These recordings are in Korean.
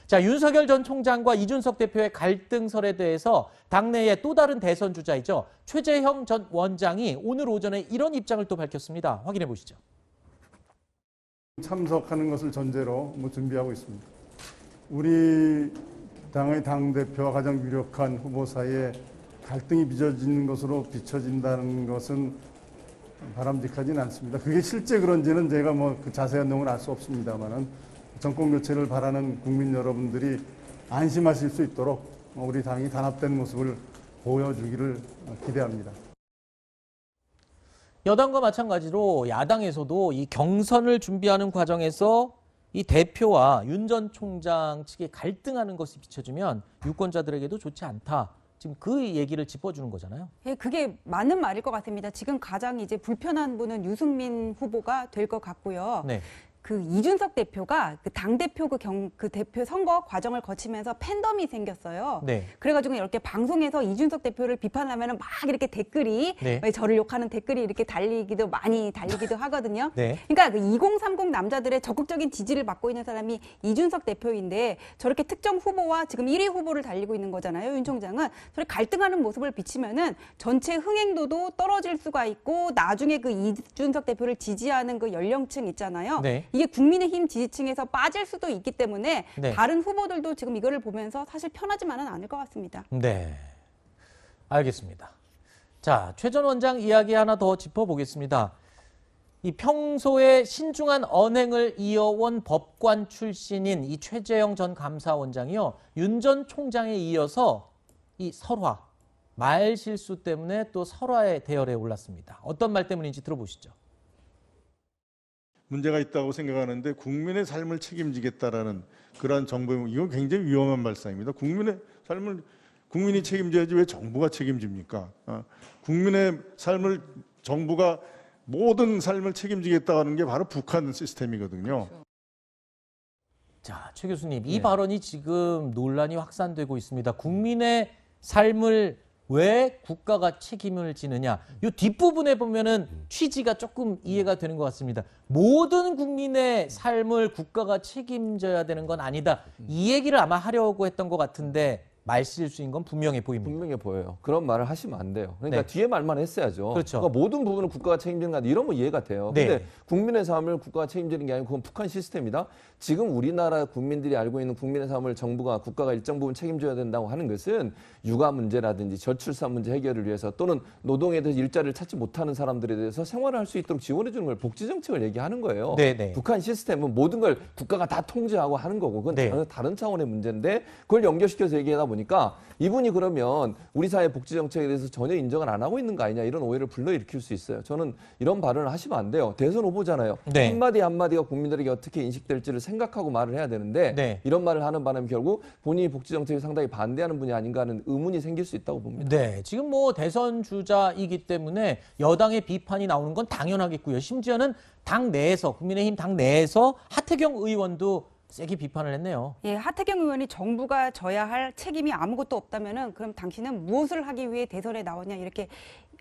자, 윤석열 전 총장과 이준석 대표의 갈등설에 대해서 당내의 또 다른 대선 주자이죠. 최재형 전 원장이 오늘 오전에 이런 입장을 또 밝혔습니다. 확인해 보시죠. 참석하는 것을 전제로 준비하고 있습니다. 우리 당의 당대표와 가장 유력한 후보 사이에 갈등이 빚어지는 것으로 비춰진다는 것은 바람직하지는 않습니다. 그게 실제 그런지는 제가 그 자세한 내용을 알 수 없습니다만은 정권 교체를 바라는 국민 여러분들이 안심하실 수 있도록 우리 당이 단합된 모습을 보여주기를 기대합니다. 여당과 마찬가지로 야당에서도 이 경선을 준비하는 과정에서 이 대표와 윤 전 총장 측이 갈등하는 것이 비춰지면 유권자들에게도 좋지 않다. 지금 그 얘기를 짚어주는 거잖아요. 예, 그게 맞는 말일 것 같습니다. 지금 가장 이제 불편한 분은 유승민 후보가 될 것 같고요. 네. 그 이준석 대표가 그 당대표 그 대표 선거 과정을 거치면서 팬덤이 생겼어요. 네. 그래가지고 이렇게 방송에서 이준석 대표를 비판하면 막 이렇게 댓글이 네. 저를 욕하는 댓글이 이렇게 많이 달리기도 하거든요. 네. 그러니까 그 2030 남자들의 적극적인 지지를 받고 있는 사람이 이준석 대표인데 저렇게 특정 후보와 지금 1위 후보를 달리고 있는 거잖아요. 윤 총장은 저렇게 갈등하는 모습을 비치면은 전체 흥행도도 떨어질 수가 있고 나중에 그 이준석 대표를 지지하는 그 연령층 있잖아요. 네. 이게 국민의힘 지지층에서 빠질 수도 있기 때문에 네. 다른 후보들도 지금 이거를 보면서 사실 편하지만은 않을 것 같습니다. 네, 알겠습니다. 자, 최 전 원장 이야기 하나 더 짚어보겠습니다. 이 평소에 신중한 언행을 이어온 법관 출신인 이 최재형 전 감사원장이요, 윤 전 총장에 이어서 이 설화, 말 실수 때문에 또 설화의 대열에 올랐습니다. 어떤 말 때문인지 들어보시죠. 문제가 있다고 생각하는데 국민의 삶을 책임지겠다라는 그러한 정부의 이건 굉장히 위험한 발상입니다. 국민의 삶을 국민이 책임져야지 왜 정부가 책임집니까? 국민의 삶을 정부가 모든 삶을 책임지겠다는 게 바로 북한 시스템이거든요. 자, 최 교수님, 이 발언이 지금 논란이 확산되고 있습니다. 국민의 삶을 왜 국가가 책임을 지느냐. 이 뒷부분에 보면은 취지가 조금 이해가 되는 것 같습니다. 모든 국민의 삶을 국가가 책임져야 되는 건 아니다. 이 얘기를 아마 하려고 했던 것 같은데 말실수인 건 분명해 보입니다. 분명해 보여요. 그런 말을 하시면 안 돼요. 그러니까 네. 뒤에 말만 했어야죠. 그렇죠. 그러니까 모든 부분을 국가가 책임지는 거 아니라 이러면 이해가 돼요. 네. 근데 국민의 삶을 국가가 책임지는 게 아니고 그건 북한 시스템이다. 지금 우리나라 국민들이 알고 있는 국민의 삶을 정부가 국가가 일정 부분 책임져야 된다고 하는 것은 육아 문제라든지 저출산 문제 해결을 위해서 또는 노동에 대해서 일자리를 찾지 못하는 사람들에 대해서 생활을 할 수 있도록 지원해 주는 걸 복지 정책을 얘기하는 거예요. 네네. 북한 시스템은 모든 걸 국가가 다 통제하고 하는 거고 그건 네. 다른 차원의 문제인데 그걸 연결시켜서 얘기하다 보니까 이분이 그러면 우리 사회 복지 정책에 대해서 전혀 인정을 안 하고 있는 거 아니냐 이런 오해를 불러일으킬 수 있어요. 저는 이런 발언을 하시면 안 돼요. 대선 후보잖아요. 네. 한마디 한마디가 국민들에게 어떻게 인식될지를 생각하고 말을 해야 되는데 네. 이런 말을 하는 바람에 결국 본인이 복지 정책에 상당히 반대하는 분이 아닌가 하는 의문이 생길 수 있다고 봅니다. 네, 지금 뭐 대선 주자이기 때문에 여당의 비판이 나오는 건 당연하겠고요. 심지어는 당 내에서, 국민의힘 당 내에서 하태경 의원도 세게 비판을 했네요. 예, 하태경 의원이 정부가 져야 할 책임이 아무것도 없다면은 그럼 당신은 무엇을 하기 위해 대선에 나오냐 이렇게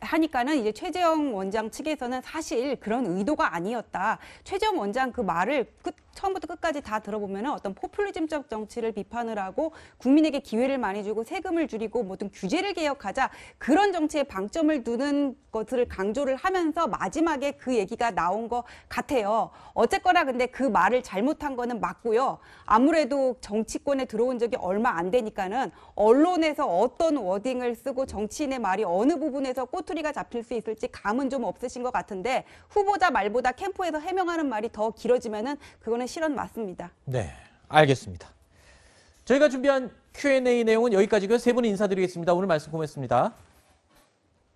하니까는 이제 최재형 원장 측에서는 사실 그런 의도가 아니었다. 최재형 원장 그 말을 처음부터 끝까지 다 들어보면은 어떤 포퓰리즘적 정치를 비판을 하고 국민에게 기회를 많이 주고 세금을 줄이고 모든 규제를 개혁하자 그런 정치에 방점을 두는 것을 강조를 하면서 마지막에 그 얘기가 나온 것 같아요. 어쨌거나 근데 그 말을 잘못한 거는 맞고요. 아무래도 정치권에 들어온 적이 얼마 안 되니까는 언론에서 어떤 워딩을 쓰고 정치인의 말이 어느 부분에서 꼬투리가 잡힐 수 있을지 감은 좀 없으신 것 같은데 후보자 말보다 캠프에서 해명하는 말이 더 길어지면은 그거는 실언 맞습니다. 네, 알겠습니다. 저희가 준비한 Q&A 내용은 여기까지고요. 세 분 인사드리겠습니다. 오늘 말씀 고맙습니다.